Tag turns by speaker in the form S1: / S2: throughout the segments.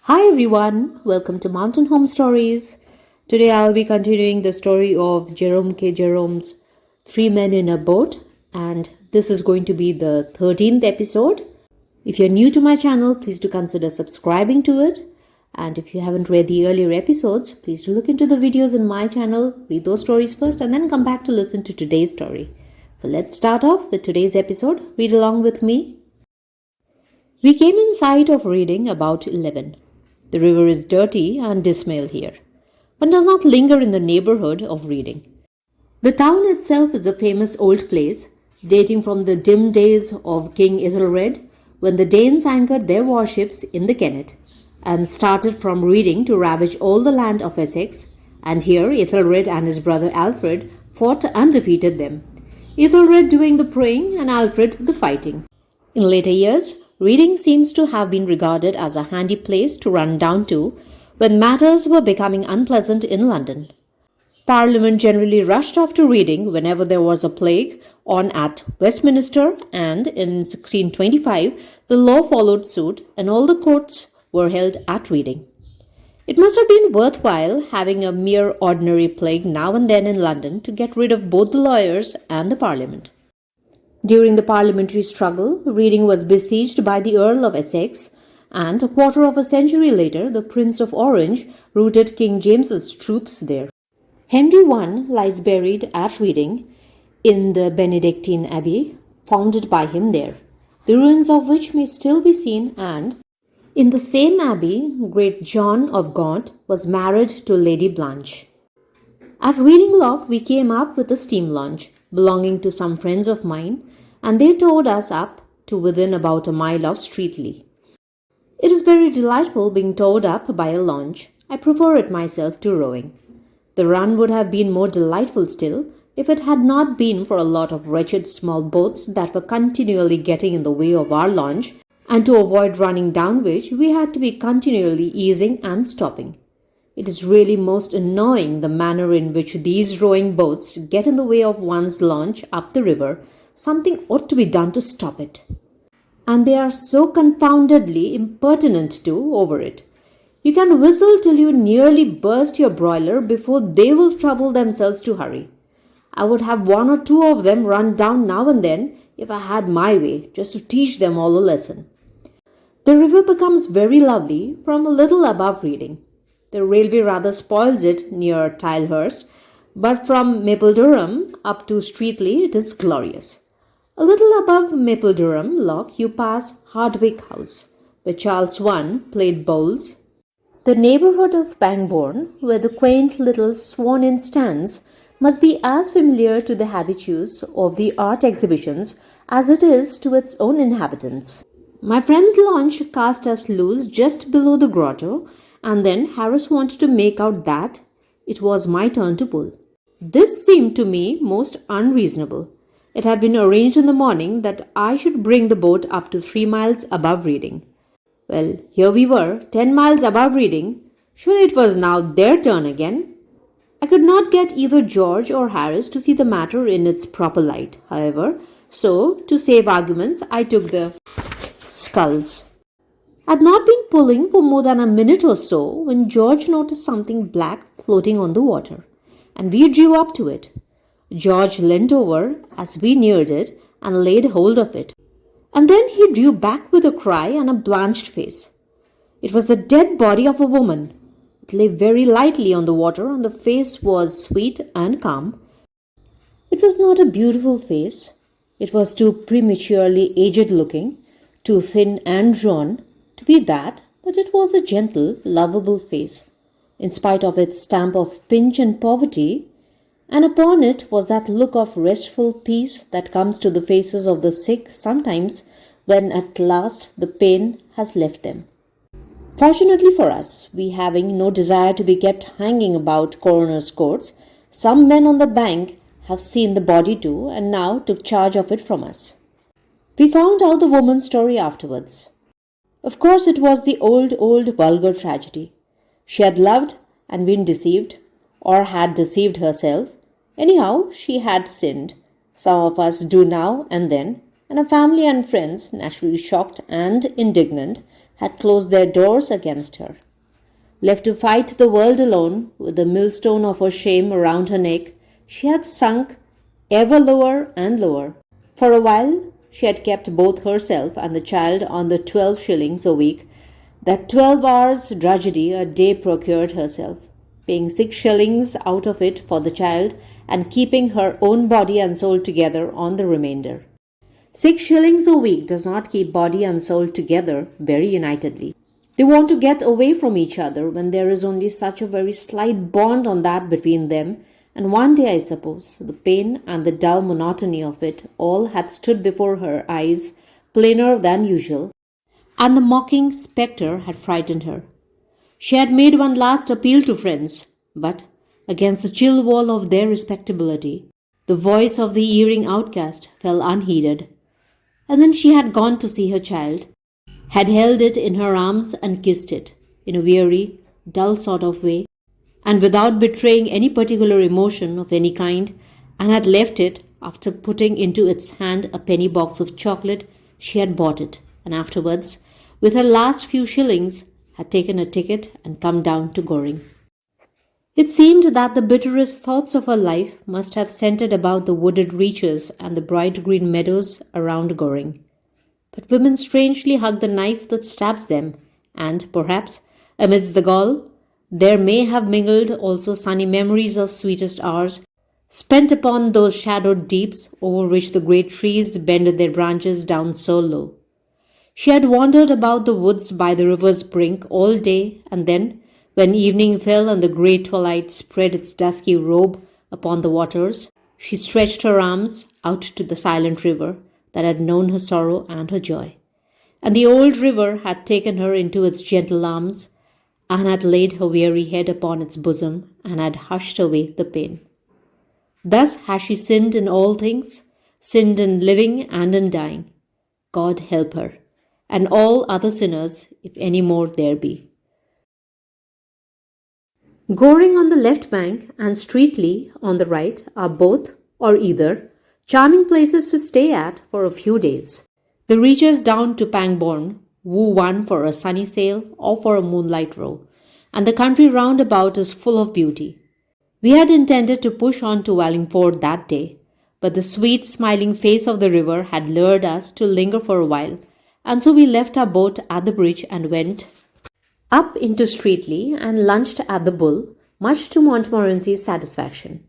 S1: Hi everyone, welcome to Mountain Home Stories. Today I'll be continuing the story of Jerome K. Jerome's Three Men in a Boat, and this is going to be the 13th episode. If you're new to my channel, please do consider subscribing to it. And if you haven't read the earlier episodes, please do look into the videos in my channel, read those stories first, and then come back to listen to today's story. So let's start off with today's episode. Read along with me. We came in sight of Reading about 11. The river is dirty and dismal here. One does not linger in the neighborhood of Reading. The town itself is a famous old place, dating from the dim days of King Ethelred, when the Danes anchored their warships in the Kennet, and started from Reading to ravage all the land of Essex, and here Ethelred and his brother Alfred fought and defeated them, Ethelred doing the praying and Alfred the fighting. In later years, Reading seems to have been regarded as a handy place to run down to when matters were becoming unpleasant in London. Parliament generally rushed off to Reading whenever there was a plague on at Westminster, and in 1625 the law followed suit and all the courts were held at Reading. It must have been worthwhile having a mere ordinary plague now and then in London to get rid of both the lawyers and the Parliament. During the parliamentary struggle, Reading was besieged by the Earl of Essex, and a quarter of a century later the Prince of Orange routed King James's troops there. Henry I lies buried at Reading in the Benedictine Abbey, founded by him there, the ruins of which may still be seen, and in the same abbey, great John of Gaunt was married to Lady Blanche. At Reading Lock we came up with a steam launch belonging to some friends of mine, and they towed us up to within about a mile of Streatley. It is very delightful being towed up by a launch. I prefer it myself to rowing. The run would have been more delightful still if it had not been for a lot of wretched small boats that were continually getting in the way of our launch, and to avoid running down which we had to be continually easing and stopping. It is really most annoying the manner in which these rowing boats get in the way of one's launch up the river. Something ought to be done to stop it. And they are so confoundedly impertinent too over it. You can whistle till you nearly burst your broiler before they will trouble themselves to hurry. I would have one or two of them run down now and then if I had my way, just to teach them all a lesson. The river becomes very lovely from a little above Reading. The railway rather spoils it near Tilehurst, but from Mapledurham up to Streatley it is glorious. A little above Mapledurham Lock you pass Hardwick House, where Charles I played bowls. The neighbourhood of Pangbourne, where the quaint little Swan Inn stands, must be as familiar to the habitués of the art exhibitions as it is to its own inhabitants. My friend's launch cast us loose just below the grotto, and then Harris wanted to make out that it was my turn to pull. This seemed to me most unreasonable. It had been arranged in the morning that I should bring the boat up to 3 miles above Reading. Well, here we were, 10 miles above Reading. Surely it was now their turn again. I could not get either George or Harris to see the matter in its proper light, however, so, to save arguments, I took the sculls. I had not been pulling for more than a minute or so when George noticed something black floating on the water, and we drew up to it. George leant over as we neared it and laid hold of it, and then he drew back with a cry and a blanched face. It was the dead body of a woman. It lay very lightly on the water, and the face was sweet and calm. It was not a beautiful face. It was too prematurely aged looking, too thin and drawn to be that, but it was a gentle, lovable face, in spite of its stamp of pinch and poverty, and upon it was that look of restful peace that comes to the faces of the sick sometimes when at last the pain has left them. Fortunately for us, we having no desire to be kept hanging about coroners' courts, some men on the bank have seen the body too and now took charge of it from us. We found out the woman's story afterwards. Of course, it was the old vulgar tragedy. She had loved and been deceived, or had deceived herself. Anyhow, she had sinned. Some of us do now and then, and her family and friends, naturally shocked and indignant, had closed their doors against her. Left to fight the world alone, with the millstone of her shame around her neck, she had sunk ever lower and lower. For a while, she had kept both herself and the child on the 12 shillings a week that 12 hours drudgery a day procured herself, paying 6 shillings out of it for the child and keeping her own body and soul together on the remainder. 6 shillings a week does not keep body and soul together very unitedly. They want to get away from each other when there is only such a very slight bond on that between them, and one day, I suppose, the pain and the dull monotony of it all had stood before her eyes plainer than usual, and the mocking spectre had frightened her. She had made one last appeal to friends, but against the chill wall of their respectability, the voice of the erring outcast fell unheeded. And then she had gone to see her child, had held it in her arms and kissed it, in a weary, dull sort of way, and without betraying any particular emotion of any kind, and had left it, after putting into its hand a penny box of chocolate she had bought it, and afterwards, with her last few shillings, had taken a ticket and come down to Goring. It seemed that the bitterest thoughts of her life must have centred about the wooded reaches and the bright green meadows around Goring. But women strangely hug the knife that stabs them, and perhaps, amidst the gall, there may have mingled also sunny memories of sweetest hours spent upon those shadowed deeps over which the great trees bend their branches down so low. She had wandered about the woods by the river's brink all day, and then, when evening fell and the grey twilight spread its dusky robe upon the waters, she stretched her arms out to the silent river that had known her sorrow and her joy. And the old river had taken her into its gentle arms, and had laid her weary head upon its bosom, and had hushed away the pain. Thus has she sinned in all things, sinned in living and in dying. God help her, and all other sinners, if any more there be. Goring on the left bank and Streatley on the right are both, or either, charming places to stay at for a few days. The reaches down to Pangbourne woo one for a sunny sail or for a moonlight row, and the country round about is full of beauty. We had intended to push on to Wallingford that day, but the sweet smiling face of the river had lured us to linger for a while, and so we left our boat at the bridge and went up into Streatley and lunched at the Bull, much to Montmorency's satisfaction.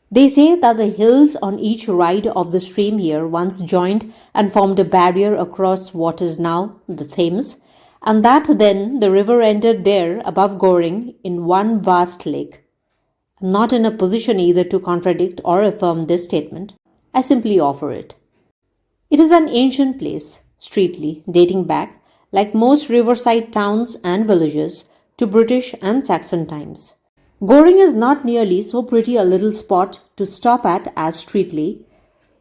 S1: They say that the hills on each side of the stream here once joined and formed a barrier across what is now the Thames, and that then the river ended there above Goring in one vast lake. I am not in a position either to contradict or affirm this statement. I simply offer it. It is an ancient place, Streatley, dating back, like most riverside towns and villages, to British and Saxon times. Goring is not nearly so pretty a little spot to stop at as Streatley,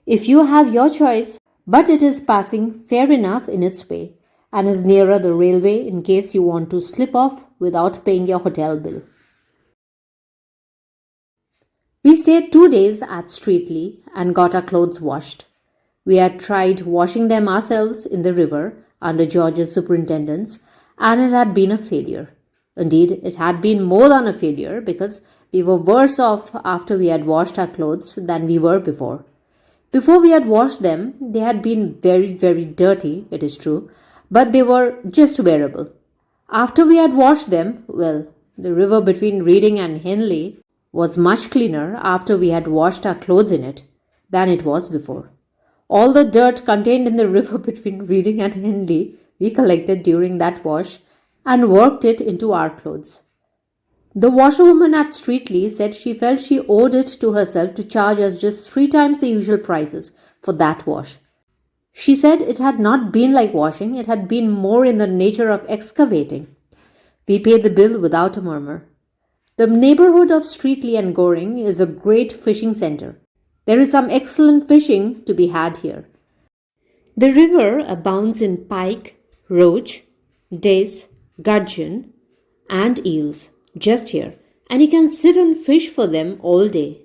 S1: if you have your choice, but it is passing fair enough in its way, and is nearer the railway in case you want to slip off without paying your hotel bill. We stayed 2 days at Streatley and got our clothes washed. We had tried washing them ourselves in the river under George's superintendence, and it had been a failure. Indeed, it had been more than a failure, because we were worse off after we had washed our clothes than we were before. Before we had washed them, they had been very, very dirty, it is true, but they were just wearable. After we had washed them, well, the river between Reading and Henley was much cleaner after we had washed our clothes in it than it was before. All the dirt contained in the river between Reading and Henley we collected during that wash and worked it into our clothes. The washerwoman at Streatley said she felt she owed it to herself to charge us just 3 times the usual prices for that wash. She said it had not been like washing, it had been more in the nature of excavating. We paid the bill without a murmur. The neighbourhood of Streatley and Goring is a great fishing centre. There is some excellent fishing to be had here. The river abounds in pike, roach, dace, gudgeon, and eels just here, and you can sit and fish for them all day.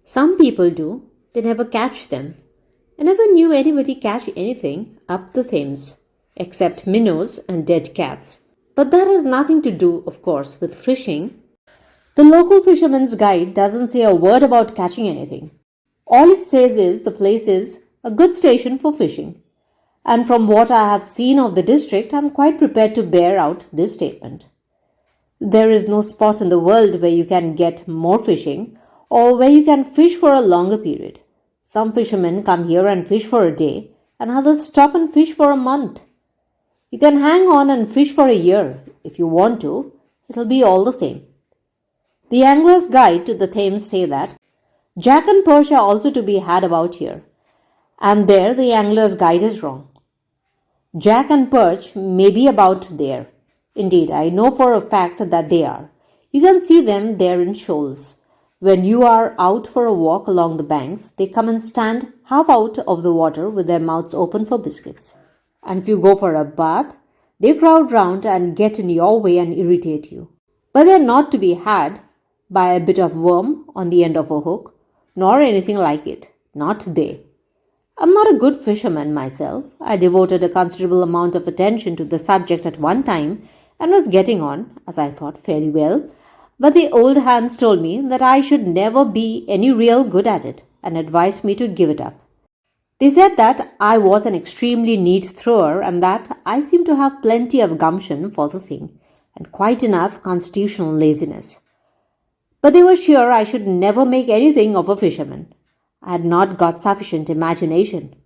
S1: Some people do, they never catch them. I never knew anybody catch anything up the Thames. except minnows and dead cats. But that has nothing to do, of course, with fishing. The local fisherman's guide doesn't say a word about catching anything. All it says is the place is a good station for fishing. And from what I have seen of the district, I am quite prepared to bear out this statement. There is no spot in the world where you can get more fishing or where you can fish for a longer period. Some fishermen come here and fish for a day, and others stop and fish for a month. You can hang on and fish for a year if you want to. It'll be all the same. The Angler's Guide to the Thames say that jack and perch are also to be had about here, and there the Angler's Guide is wrong. Jack and perch may be about there. Indeed, I know for a fact that they are. You can see them there in shoals. When you are out for a walk along the banks, they come and stand half out of the water with their mouths open for biscuits. And if you go for a bath, they crowd round and get in your way and irritate you. But they are not to be had by a bit of worm on the end of a hook, nor anything like it. Not they. I'm not a good fisherman myself. I devoted a considerable amount of attention to the subject at one time and was getting on, as I thought, fairly well. But the old hands told me that I should never be any real good at it and advised me to give it up. They said that I was an extremely neat thrower and that I seemed to have plenty of gumption for the thing and quite enough constitutional laziness. But they were sure I should never make anything of a fisherman. I had not got sufficient imagination.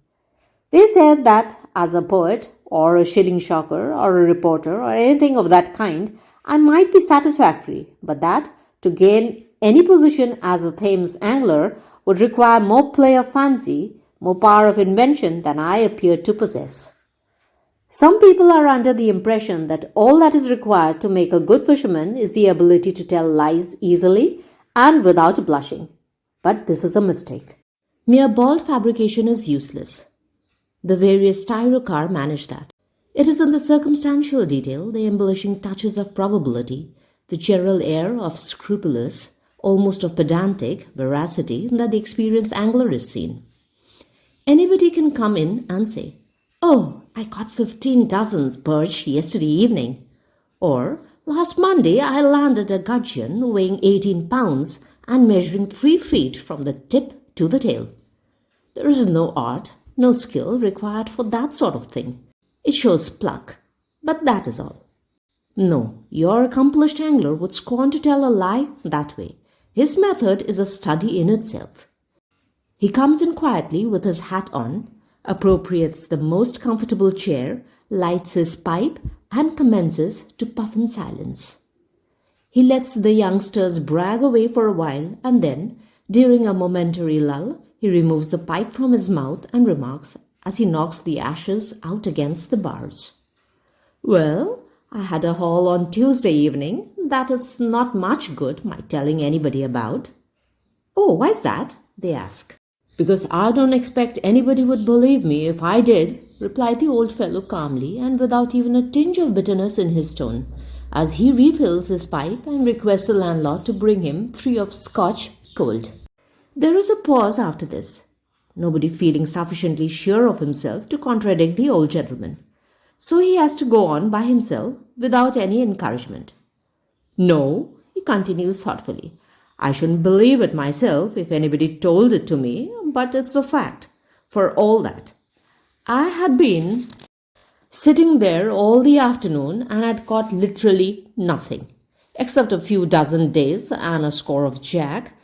S1: They said that as a poet or a shilling shocker or a reporter or anything of that kind, I might be satisfactory, but that to gain any position as a Thames angler would require more play of fancy, more power of invention than I appeared to possess. Some people are under the impression that all that is required to make a good fisherman is the ability to tell lies easily and without blushing. But this is a mistake. Mere bald fabrication is useless. The various Tyrocar manage that. It is in the circumstantial detail, the embellishing touches of probability, the general air of scrupulous, almost of pedantic veracity that the experienced angler is seen. Anybody can come in and say, "Oh, I caught 15 dozen perch yesterday evening," or "Last Monday I landed a gudgeon weighing 18 pounds and measuring 3 feet from the tip to the tail." There is no art, no skill required for that sort of thing. It shows pluck, but that is all. No, your accomplished angler would scorn to tell a lie that way. His method is a study in itself. He comes in quietly with his hat on, appropriates the most comfortable chair, lights his pipe, and commences to puff in silence. He lets the youngsters brag away for a while, and then, during a momentary lull, he removes the pipe from his mouth and remarks, as he knocks the ashes out against the bars, "Well, I had a haul on Tuesday evening that it's not much good my telling anybody about." "Oh, why's that?" they ask. "Because I don't expect anybody would believe me if I did," replied the old fellow calmly and without even a tinge of bitterness in his tone, as he refills his pipe and requests the landlord to bring him 3 of Scotch cold. There is a pause after this, nobody feeling sufficiently sure of himself to contradict the old gentleman. So he has to go on by himself without any encouragement. "No," he continues thoughtfully, "I shouldn't believe it myself if anybody told it to me, but it's a fact. For all that, I had been sitting there all the afternoon and had caught literally nothing, except a few dozen days and a score of jack,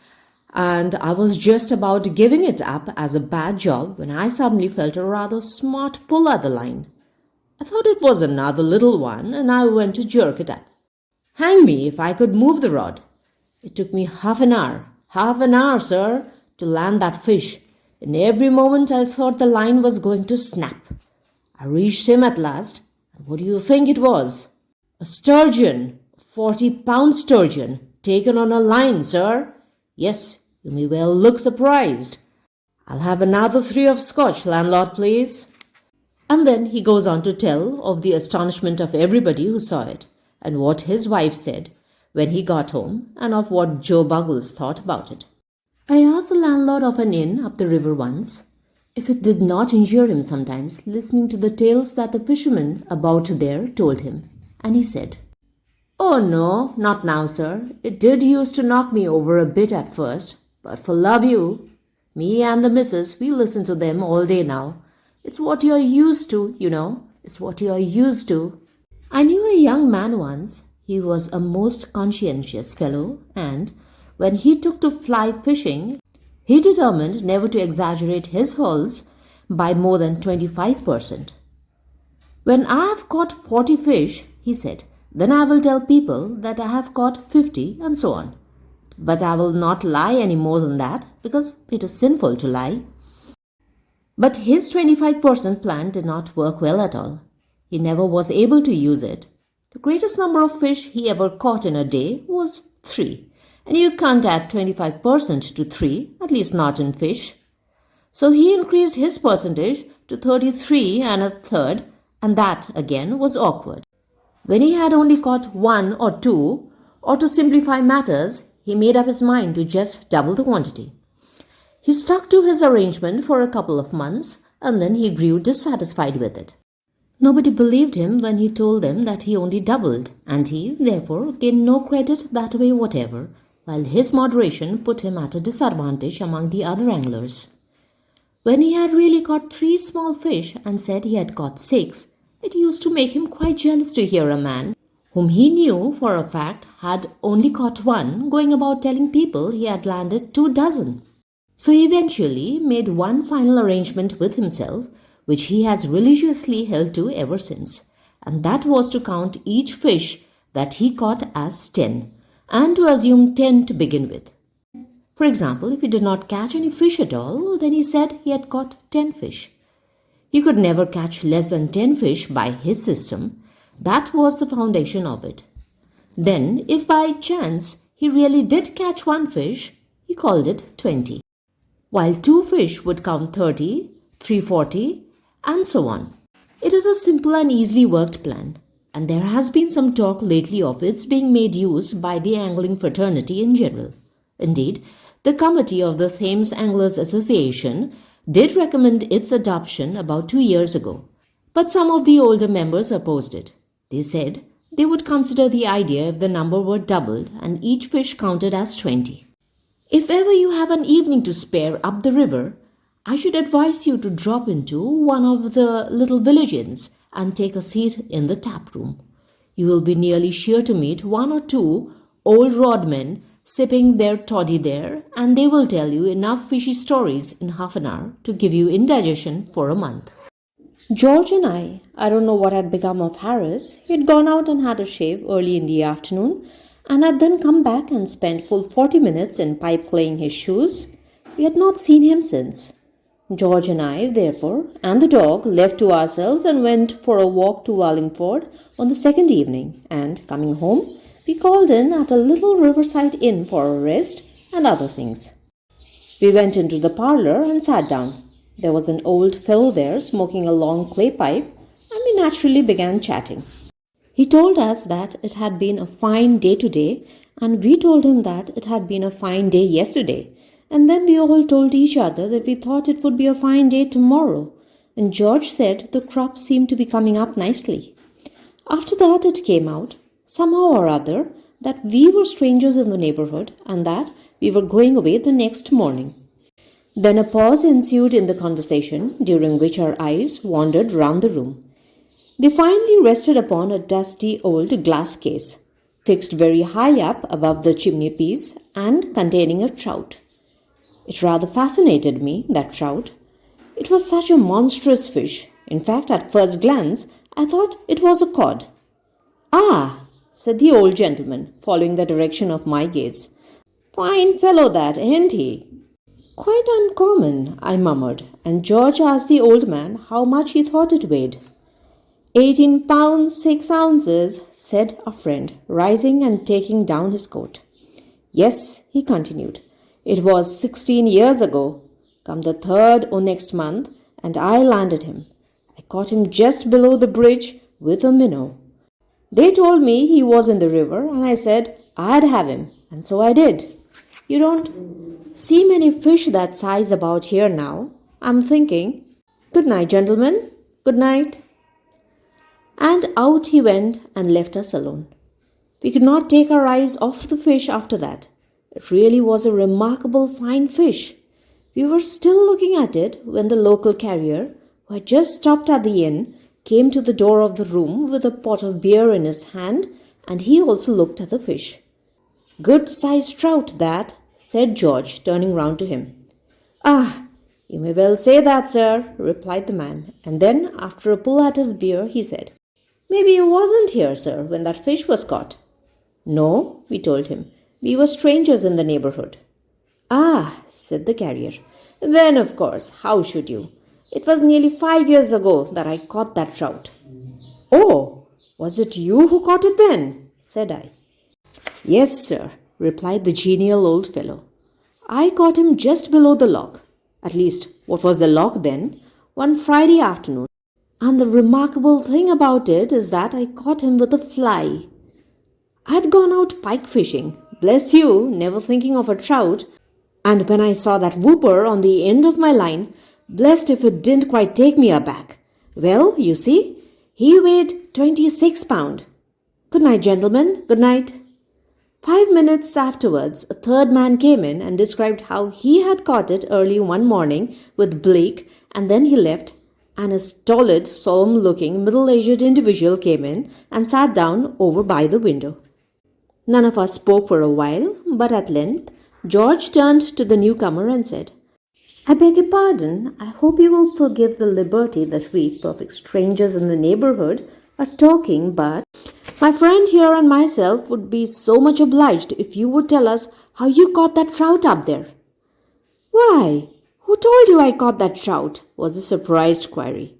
S1: and I was just about giving it up as a bad job when I suddenly felt a rather smart pull at the line. I thought it was another little one, and I went to jerk it up. Hang me if I could move the rod. It took me half an hour, sir, to land that fish, and every moment I thought the line was going to snap. I reached him at last, and what do you think it was? A sturgeon, a 40-pound sturgeon, taken on a line, sir. Yes, you may well look surprised. I'll have another 3 of Scotch, landlord, please." And then he goes on to tell of the astonishment of everybody who saw it, and what his wife said when he got home, and of what Joe Buggles thought about it. I asked the landlord of an inn up the river once. if it did not injure him sometimes, listening to the tales that the fishermen about there told him. And he said, "Oh no, not now, sir. It did used to knock me over a bit at first, but for love you, me and the missus, we listen to them all day now. It's what you're used to, you know. It's what you're used to." I knew a young man once. He was a most conscientious fellow, and when he took to fly fishing, he determined never to exaggerate his hauls by more than 25%. "When I have caught 40 fish," he said, "then I will tell people that I have caught 50 and so on. But I will not lie any more than that, because it is sinful to lie." But his 25% plan did not work well at all. He never was able to use it. The greatest number of fish he ever caught in a day was 3. And you can't add 25% to 3, at least not in fish. So he increased his percentage to 33 and a third, and that again was awkward. When he had only caught 1 or 2, or to simplify matters, he made up his mind to just double the quantity. He stuck to his arrangement for a couple of months, and then he grew dissatisfied with it. Nobody believed him when he told them that he only doubled, and he, therefore, gained no credit that way whatever, while his moderation put him at a disadvantage among the other anglers. When he had really caught 3 small fish and said he had caught 6, it used to make him quite jealous to hear a man, whom he knew for a fact had only caught 1, going about telling people he had landed 2 dozen. So he eventually made one final arrangement with himself, which he has religiously held to ever since, and that was to count each fish that he caught as 10, and to assume 10 to begin with. For example, if he did not catch any fish at all, then he said he had caught 10 fish. He could never catch less than 10 fish by his system. That was the foundation of it. Then, if by chance he really did catch 1 fish, he called it 20, while 2 fish would count 30, 3 40, and so on. It is a simple and easily worked plan, and there has been some talk lately of its being made use by the angling fraternity in general. Indeed, the committee of the Thames Anglers Association did recommend its adoption about 2 years ago, but some of the older members opposed it. They said they would consider the idea if the number were doubled and each fish counted as 20. If ever you have an evening to spare up the river, I should advise you to drop into one of the little village inns and take a seat in the tap room. You will be nearly sure to meet 1 or 2 old rodmen sipping their toddy there, and they will tell you enough fishy stories in half an hour to give you indigestion for a month. George and I don't know what had become of Harris. He had gone out and had a shave early in the afternoon, and had then come back and spent full 40 minutes in pipe-claying his shoes. We had not seen him since. George and I, therefore, and the dog left to ourselves and went for a walk to Wallingford on the second evening, and, coming home, we called in at a little riverside inn for a rest and other things. We went into the parlour and sat down. There was an old fellow there smoking a long clay pipe, and we naturally began chatting. He told us that it had been a fine day today, and we told him that it had been a fine day yesterday, and then we all told each other that we thought it would be a fine day tomorrow, and George said the crops seemed to be coming up nicely. After that it came out, somehow or other, that we were strangers in the neighbourhood and that we were going away the next morning. Then a pause ensued in the conversation, during which our eyes wandered round the room. They finally rested upon a dusty old glass case, fixed very high up above the chimney piece and containing a trout. It rather fascinated me, that trout. It was such a monstrous fish. In fact, at first glance, I thought it was a cod. "Ah," said the old gentleman, following the direction of my gaze. "Fine fellow that, ain't he?" "Quite uncommon," I murmured, and George asked the old man how much he thought it weighed. 18 pounds 6 ounces, said our friend, rising and taking down his coat. "Yes," he continued, "it was 16 years ago, come the 3rd o' next month, and I landed him. I caught him just below the bridge with a minnow. They told me he was in the river, and I said I'd have him, and so I did. You don't see many fish that size about here now. I'm thinking, good night, gentlemen. Good night. And out he went and left us alone. We could not take our eyes off the fish after that. It really was a remarkable fine fish. We were still looking at it when the local carrier, who had just stopped at the inn, came to the door of the room with a pot of beer in his hand, and he also looked at the fish. "Good-sized trout, that," said George, turning round to him. "Ah, you may well say that, sir," replied the man, and then, after a pull at his beer, he said, "Maybe you wasn't here, sir, when that fish was caught." "No," we told him. "We were strangers in the neighborhood." "Ah," said the carrier. "Then, of course, how should you? It was nearly 5 years ago that I caught that trout." "Oh, was it you who caught it then?" said I. "Yes, sir," replied the genial old fellow. "I caught him just below the lock, at least what was the lock then, one Friday afternoon. And the remarkable thing about it is that I caught him with a fly. I had gone out pike fishing, bless you, never thinking of a trout, and when I saw that whooper on the end of my line, blessed if it didn't quite take me aback. Well, you see, he weighed 26 pounds. Good night, gentlemen, good night." 5 minutes afterwards, a third man came in and described how he had caught it early one morning with Blake, and then he left, and a stolid, solemn-looking, middle-aged individual came in and sat down over by the window. None of us spoke for a while, but at length George turned to the newcomer and said, "I beg your pardon. I hope you will forgive the liberty that we, perfect strangers in the neighborhood, are talking, but my friend here and myself would be so much obliged if you would tell us how you caught that trout up there." "Why, who told you I caught that trout?" was the surprised query.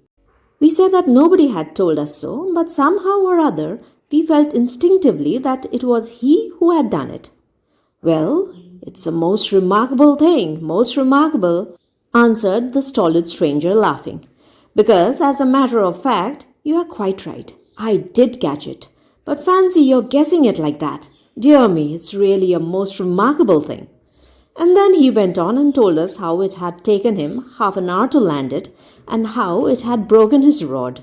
S1: We said that nobody had told us so, but somehow or other we felt instinctively that it was he who had done it. "Well, it's a most remarkable thing, most remarkable," answered the stolid stranger, laughing. "Because, as a matter of fact, you are quite right. I did catch it. But fancy your guessing it like that. Dear me, it's really a most remarkable thing." And then he went on and told us how it had taken him half an hour to land it, and how it had broken his rod.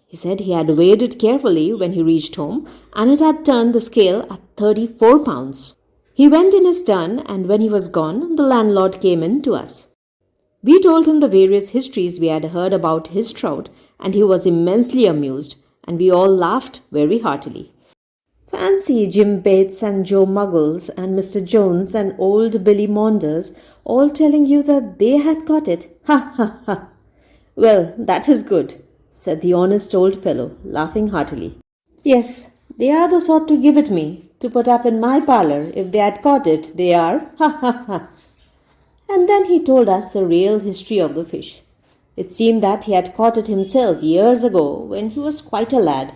S1: He said he had weighed it carefully when he reached home, and it had turned the scale at 34 pounds. He went in his turn, and when he was gone, the landlord came in to us. We told him the various histories we had heard about his trout, and he was immensely amused, and we all laughed very heartily. Fancy Jim Bates and Joe Muggles and Mr. Jones and old Billy Maunders all telling you that they had caught it. Ha, ha, ha. "Well, that is good," said the honest old fellow, laughing heartily. "Yes, they are the sort to give it me, to put up in my parlour if they had caught it, they are. Ha, ha, ha." And then he told us the real history of the fish. It seemed that he had caught it himself years ago when he was quite a lad.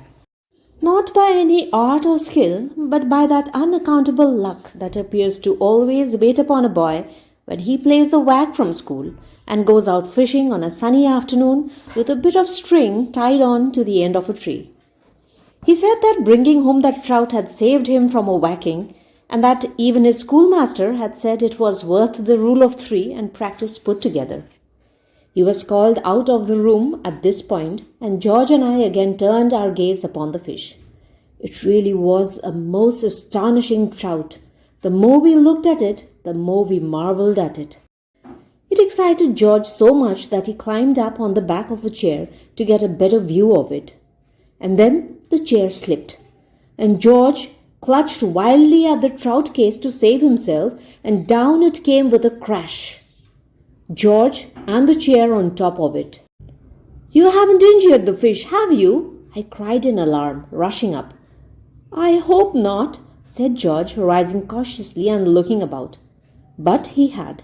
S1: Not by any art or skill, but by that unaccountable luck that appears to always wait upon a boy when he plays the wag from school and goes out fishing on a sunny afternoon with a bit of string tied on to the end of a tree. He said that bringing home that trout had saved him from a whacking, and that even his schoolmaster had said it was worth the rule of 3 and practice put together. He was called out of the room at this point, and George and I again turned our gaze upon the fish. It really was a most astonishing trout. The more we looked at it, the more we marveled at it. It excited George so much that he climbed up on the back of a chair to get a better view of it. And then the chair slipped, and George clutched wildly at the trout case to save himself, and down it came with a crash. George and the chair on top of it. "You haven't injured the fish, have you?" I cried in alarm, rushing up. "I hope not," said George, rising cautiously and looking about. But he had.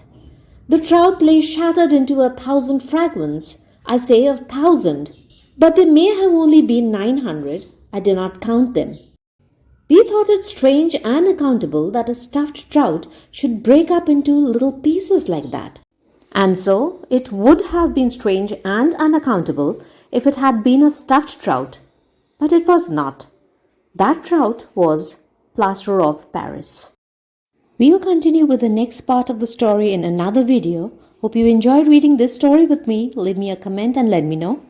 S1: The trout lay shattered into 1,000 fragments. I say 1,000. But there may have only been 900. I did not count them. We thought it strange and unaccountable that a stuffed trout should break up into little pieces like that. And so it would have been strange and unaccountable if it had been a stuffed trout. But it was not. That trout was plaster of Paris. We'll continue with the next part of the story in another video. Hope you enjoyed reading this story with me. Leave me a comment and let me know.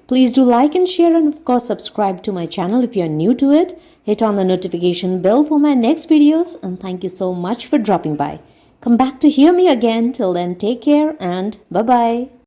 S1: Please do like and share, and of course subscribe to my channel if you are new to it. Hit on the notification bell for my next videos, and thank you so much for dropping by. Come back to hear me again. Till then, take care and bye-bye.